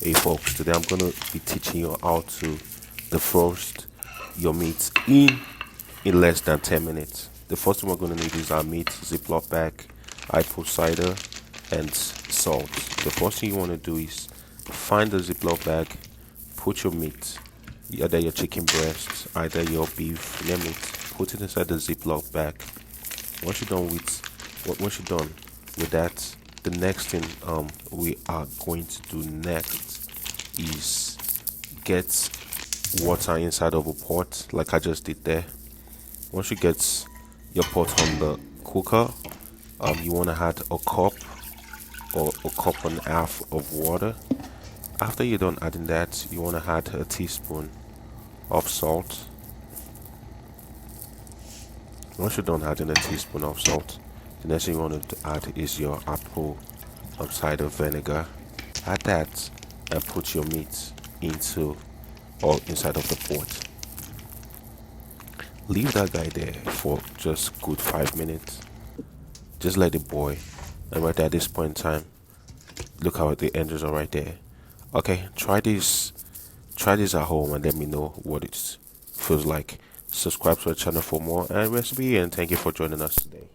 Hey folks, today I'm gonna be teaching you how to defrost your meat in less than 10 minutes. The first thing we're gonna need is our meat, Ziploc bag, apple cider, and salt. The first thing you wanna do is find the Ziploc bag, put your meat, either your chicken breast, either your beef, name it, put it inside the Ziploc bag. Once you're done with that, the next thing we are going to do next is get water inside of a pot like I just did there. Once you get your pot on the cooker, you want to add a cup or a cup and a half of water. After you're done adding that, you want to add a teaspoon of salt. Once you're done adding a teaspoon of salt, the next thing you want to add is your apple cider vinegar. Add that and put your meat into or inside of the pot. Leave that guy there for just good 5 minutes. Just let it boil. And right at this point in time, look how the edges are right there. Okay, try this at home and let me know what it feels like. Subscribe to the channel for more and recipe, and thank you for joining us today.